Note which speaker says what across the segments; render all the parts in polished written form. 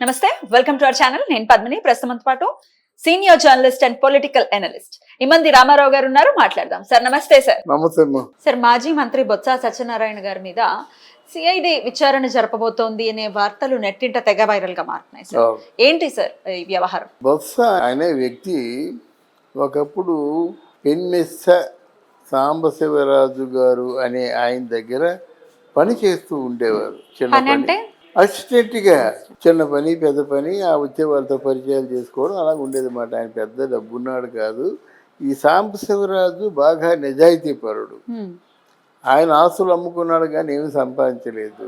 Speaker 1: నమస్తే, welcome to our channel. నేను పద్మిని. ప్రస్తుతంతో పాటు senior journalist and political analyst Imandi Ramarao గారు ఉన్నారు. మాట్లాడదాం. సార్ నమస్తే. సార్
Speaker 2: నమస్తే.
Speaker 1: సార్, మాజీ మంత్రి బొత్స సత్యనారాయణ గారి మీద సిఐడి విచారణ జరపబోతోంది అనే వార్తలు నెట్టింట తెగ వైరల్ గా మారుతున్నాయి. సార్ ఏంటి సార్ ఈ వ్యవహారం?
Speaker 2: బొత్స అనే వ్యక్తి ఒకప్పుడు పెన్నెస్స సాంబశివరాజు గారు అనే ఆయన దగ్గర పని చేస్తూ ఉండేవారు. చిన్న పని, అసిస్టెంట్గా చిన్న పని పెద్ద పని వచ్చే వాళ్ళతో పరిచయాలు చేసుకోవడం అలా ఉండేది అన్నమాట. ఆయన పెద్ద డబ్బున్నాడు కాదు. ఈ సాంబశివరాజు బాగా నిజాయితీ పరుడు. ఆయన ఆస్తులు అమ్ముకున్నాడు కానీ ఏమి సంపాదించలేదు.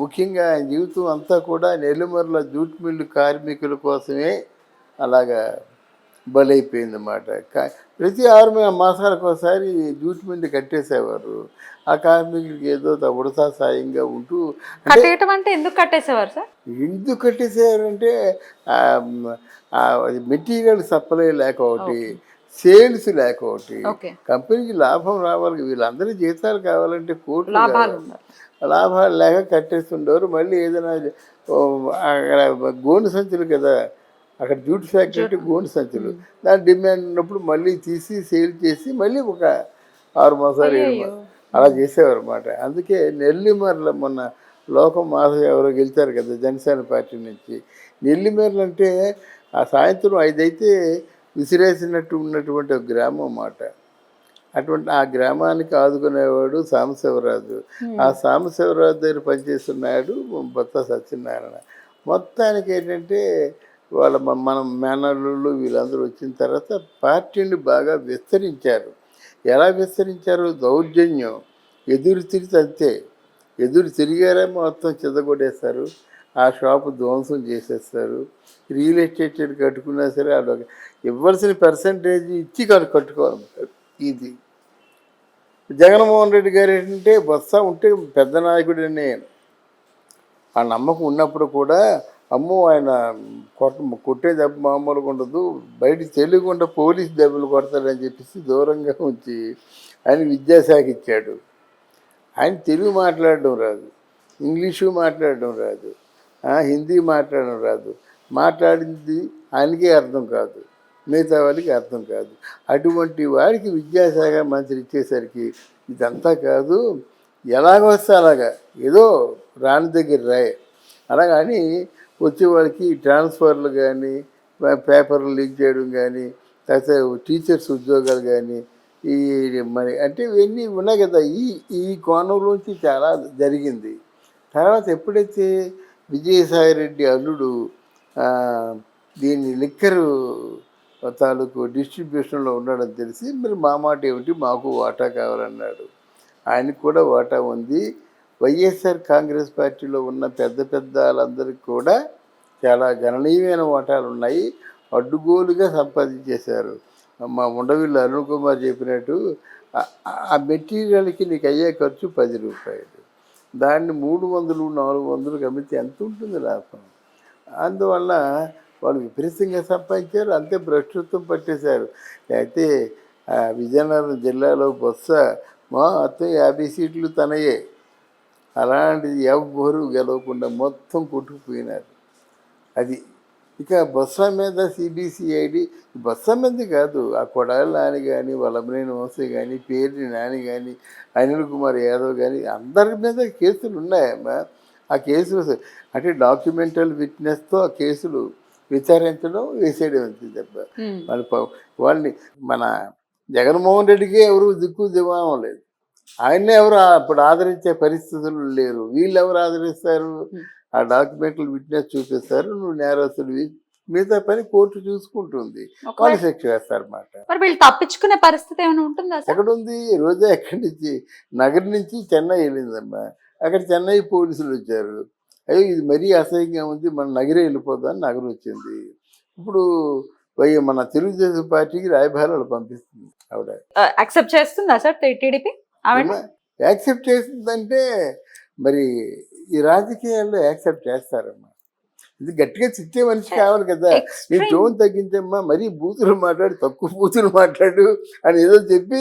Speaker 2: ముఖ్యంగా ఆయన జీవితం అంతా కూడా నెల్లిమర్ల జూట్ మిల్లు కార్మికుల కోసమే అలాగా బలైపోయింది అన్నమాట. ప్రతి 6 మాసాలకు ఒకసారి జూట్ మిల్లు కట్టేసేవారు. ఆ కార్మికులకి ఏదో ఉడతా సాయంగా ఉంటూ.
Speaker 1: ఎందుకు కట్టేసేవారు సార్?
Speaker 2: ఎందుకు కట్టేసేవారంటే మెటీరియల్ సప్లై లేక ఒకటి, సేల్స్ లేక ఒకటి, కంపెనీకి లాభం రావాలి, వీళ్ళందరి జీతాలు కావాలంటే కోట్లు లాభాలు లేక కట్టేస్తుండేవారు. మళ్ళీ ఏదైనా అక్కడ గోను సంచులు కదా, అక్కడ జూట్ ఫ్యాక్టరీ గోను సంచులు, దాని డిమాండ్ ఉన్నప్పుడు మళ్ళీ తీసి సేల్ చేసి మళ్ళీ ఒక 6 మాసాలు 7 అలా చేసేవారు అన్నమాట. అందుకే నెల్లిమర్ల మొన్న లోకం మాధవ్ ఎవరో గెలిచారు కదా జనసేన పార్టీ నుంచి. నెల్లిమర్లు అంటే ఆ సాయంత్రం 5 అయితే విసిరేసినట్టు ఉన్నటువంటి ఒక గ్రామం అన్నమాట. అటువంటి ఆ గ్రామానికి ఆదుకునేవాడు సాంబశివరాజు. ఆ సాంబశివరాజు దగ్గర పనిచేస్తున్నాడు బొత్స సత్యనారాయణ. మొత్తానికి ఏంటంటే వాళ్ళ మన మేనల్లుళ్ళు వీళ్ళందరూ వచ్చిన తర్వాత పార్టీని బాగా విస్తరించారు. ఎలా విస్తరించారు? దౌర్జన్యం, ఎదురు తిరిగి అంతే. ఎదురు తిరిగారే మొత్తం చెదగొట్టేస్తారు. ఆ షాపు ధ్వంసం చేసేస్తారు. రియల్ ఎస్టేట్ కట్టుకున్నా సరే వాళ్ళు ఇవ్వాల్సిన పర్సంటేజ్ ఇచ్చి కట్టుకోవాలి. ఇది జగన్మోహన్ రెడ్డి గారు ఏంటంటే బొత్స ఉంటే పెద్ద నాయకుడని ఆ నమ్మకం ఉన్నప్పుడు కూడా అమ్మో ఆయన కొట్టే దెబ్బ మామూలుగా ఉండదు, బయటికి తెలియకుండా పోలీస్ దెబ్బలు కొడతాడని చెప్పేసి దూరంగా ఉంచి ఆయన విద్యాశాఖ ఇచ్చాడు. ఆయన తెలుగు మాట్లాడడం రాదు, ఇంగ్లీషు మాట్లాడడం రాదు, హిందీ మాట్లాడడం రాదు. మాట్లాడింది ఆయనకే అర్థం కాదు, మిగతా వాళ్ళకి అర్థం కాదు. అటువంటి వాడికి విద్యాశాఖ మంత్రి ఇచ్చేసరికి ఇదంతా కాదు, ఎలాగొస్తే అలాగా ఏదో రాని దగ్గర రాయే అలాగని వచ్చే వాళ్ళకి ట్రాన్స్ఫర్లు కానీ, పేపర్లు లీక్ చేయడం కానీ, లేకపోతే టీచర్స్ ఉద్యోగాలు కానీ, ఈ మరి అంటే ఇవన్నీ ఉన్నాయి కదా. ఈ కోణంలోంచి చాలా జరిగింది. తర్వాత ఎప్పుడైతే విజయసాయిరెడ్డి అల్లుడు దీన్ని లిక్కరు తాలూకు డిస్ట్రిబ్యూషన్లో ఉన్నాడని తెలిసి మరి మా మాట ఏమిటి, మాకు వాటా కావాలన్నాడు. ఆయనకు కూడా వాటా ఉంది. వైఎస్ఆర్ కాంగ్రెస్ పార్టీలో ఉన్న పెద్ద వాళ్ళందరికీ కూడా చాలా గణనీయమైన వాటాలు ఉన్నాయి. అడ్డుగోలుగా సంపాదించేశారు. మా ఉండవిల్లు అరుణ్ కుమార్ చెప్పినట్టు ఆ మెటీరియల్కి నీకు అయ్యే ఖర్చు 10 రూపాయలు, దాన్ని 300 400 అమ్మితే ఎంత ఉంటుంది లాభం? అందువల్ల వాళ్ళు విపరీతంగా సంపాదించారు. అంతే భ్రష్టత్వం పట్టేశారు. అయితే విజయనగరం జిల్లాలో బొత్స మొత్తం 50 సీట్లు తనయే. అలాంటిది ఎవ్వరూ గెలవకుండా మొత్తం కొట్టుకుపోయినారు. అది ఇక బొత్స మీద సిబిసిఐడి బొత్స మీద కాదు, ఆ కొడాలి నాని కానీ, వల్లభనేని వంశీ కానీ, పేర్ని నాని కానీ, అనిల్ కుమార్ యాదవ్ కానీ అందరి మీద కేసులు ఉన్నాయమ్మా. ఆ కేసులు అంటే డాక్యుమెంటల్ విట్నెస్తో ఆ కేసులు విచారించడం, వేసేయడం అంతే తప్ప వాళ్ళని మన జగన్మోహన్ రెడ్డికి ఎవరు దిక్కు దివాణం లేదు. ఆయన్నే ఎవరు అప్పుడు ఆదరించే పరిస్థితులు లేరు. వీళ్ళు ఎవరు ఆదరిస్తారు? ఆ డాక్యుమెంట్లు విట్నెస్ చూపిస్తారు, నువ్వు నేరస్తుడివి, మిగతా పని కోర్టు చూసుకుంటుంది, వాళ్ళు శిక్ష వేస్తారన్నమాట.
Speaker 1: వీళ్ళు తప్పించుకునే పరిస్థితి ఏమైనా ఉంటుందా?
Speaker 2: ఎక్కడుంది? రోజా ఎక్కడి నుంచి నగరం నుంచి చెన్నై వెళ్ళిందమ్మా. అక్కడ చెన్నై పోలీసులు వచ్చారు. అయ్యో ఇది మరీ అసహ్యంగా ఉంది, మన నగరే వెళ్ళిపోదాం, నగరం వచ్చింది. ఇప్పుడు మన తెలుగుదేశం పార్టీకి రాయబారాలు పంపిస్తుంది ఆవిడ.
Speaker 1: యాక్సెప్ట్ చేస్తుందా సార్ టీడీపీ?
Speaker 2: యాక్సెప్ట్ చేస్తుందంటే మరి ఈ రాజకీయాల్లో యాక్సెప్ట్ చేస్తారమ్మా. ఇది గట్టిగా చిట్టే మనిషి కావాలి కదా. నీ టోన్ తగ్గించమ్మా, మరీ బూతులు మాట్లాడు, తక్కువ బూతులు మాట్లాడు అని ఏదో చెప్పి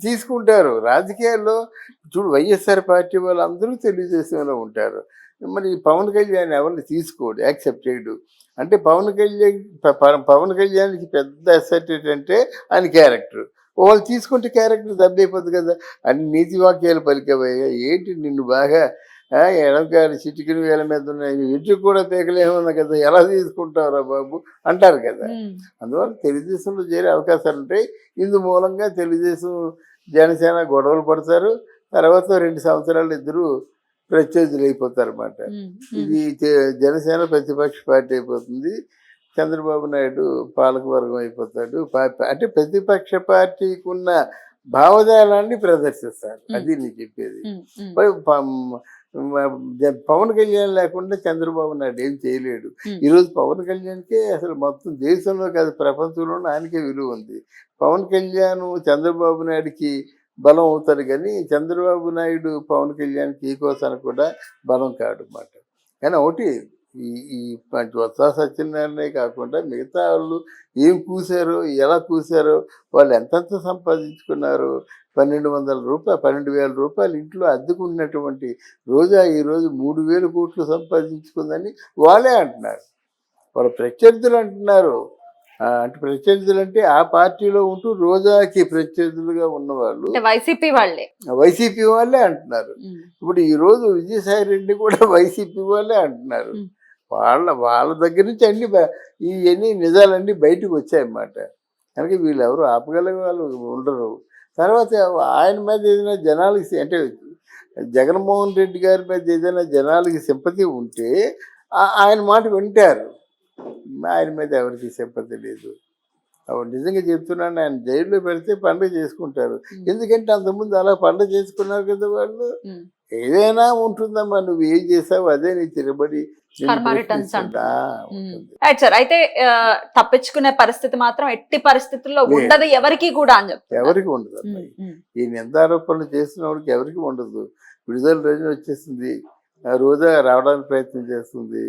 Speaker 2: తీసుకుంటారు. రాజకీయాల్లో చూడు, వైఎస్ఆర్ పార్టీ వాళ్ళందరూ తెలుగుదేశంలో ఉంటారు. మరి పవన్ కళ్యాణ్ ఎవరిని తీసుకోడు, యాక్సెప్ట్ చేయడు. అంటే పవన్ కళ్యాణ్కి పెద్ద అసెట్ ఏంటంటే ఆయన క్యారెక్టర్. వాళ్ళు తీసుకుంటే క్యారెక్టర్ దెబ్బైపోద్ది కదా. అన్ని నీతి వాక్యాలు పలికేవయ్యా, ఏంటి నిన్ను బాగా ఎడంకారు చిటికిన వేల మీద ఉన్నాయి, ఇంటికి కూడా పేకలేమన్నా కదా, ఎలా తీసుకుంటావురా బాబు అంటారు కదా. అందువల్ల తెలుగుదేశంలో చేరే అవకాశాలు ఉంటాయి. ఇందు మూలంగా తెలుగుదేశం జనసేన గొడవలు పడతారు. తర్వాత 2 సంవత్సరాలు ఇద్దరు ప్రత్యర్థులు అయిపోతారు అన్నమాట. ఇది జనసేన ప్రతిపక్ష పార్టీ అయిపోతుంది, చంద్రబాబు నాయుడు పాలకవర్గం అయిపోతాడు. అంటే ప్రతిపక్ష పార్టీకి ఉన్న భావజాలాన్ని ప్రదర్శిస్తారు. అది నేను చెప్పేది. పవన్ కళ్యాణ్ లేకుండా చంద్రబాబు నాయుడు ఏం చేయలేడు. ఈరోజు పవన్ కళ్యాణ్కే అసలు మొత్తం దేశంలో కాదు ప్రపంచంలోనే ఆయనకే విలువ ఉంది. పవన్ కళ్యాణ్ చంద్రబాబు నాయుడికి బలం అవుతాడు, కానీ చంద్రబాబు నాయుడు పవన్ కళ్యాణ్కి ఈ కోసానికి కూడా బలం కాడు అన్నమాట. కానీ ఒకటి ఈ బొత్స సత్యనారాయణే కాకుండా మిగతా వాళ్ళు ఏం కూశారో, ఎలా కూశారో, వాళ్ళు ఎంతెంత సంపాదించుకున్నారు. 12,000 రూపాయలు ఇంట్లో అద్దెకున్నటువంటి రోజా ఈరోజు 3,000 కోట్లు సంపాదించుకుందని వాళ్ళే అంటున్నారు. వాళ్ళ ప్రత్యర్థులు అంటున్నారు. అంటే ప్రత్యర్థులు అంటే ఆ పార్టీలో ఉంటూ రోజాకి ప్రత్యర్థులుగా ఉన్నవాళ్ళు
Speaker 1: వైసీపీ
Speaker 2: వాళ్ళే అంటున్నారు. ఇప్పుడు ఈరోజు విజయసాయి రెడ్డి కూడా వైసీపీ వాళ్ళే అంటున్నారు. వాళ్ళ దగ్గర నుంచి ఇవన్నీ నిజాలన్నీ బయటకు వచ్చాయన్నమాట. కనుక వీళ్ళు ఎవరు ఆపగలిగే వాళ్ళు ఉండరు. తర్వాత ఆయన మీద ఏదైనా జనాలకి అంటే జగన్మోహన్ రెడ్డి గారి మీద ఏదైనా జనాలకి సింపతి ఉంటే ఆయన మాట వింటారు. ఆయన మీద ఎవరికి సింపతి లేదు. నిజంగా చెప్తున్నాను, ఆయన జైల్లో పెడితే పండుగ చేసుకుంటారు. ఎందుకంటే అంతకుముందు అలా పండుగ చేసుకున్నారు కదా వాళ్ళు. ఏదైనా ఉంటుందమ్మా, నువ్వు ఏం చేసావు అదే నీ తిరబడి.
Speaker 1: సార్ అయితే తప్పించుకునే పరిస్థితి మాత్రం ఎట్టి పరిస్థితుల్లో ఉండదు ఎవరికి కూడా అని చెప్తారు.
Speaker 2: ఎవరికి ఉండదు అమ్మాయి. ఈ నిందారోపణలు చేసిన వాడికి ఎవరికి ఉండదు. విడుదల రోజు వచ్చేసింది, రోజా రావడానికి ప్రయత్నం చేస్తుంది.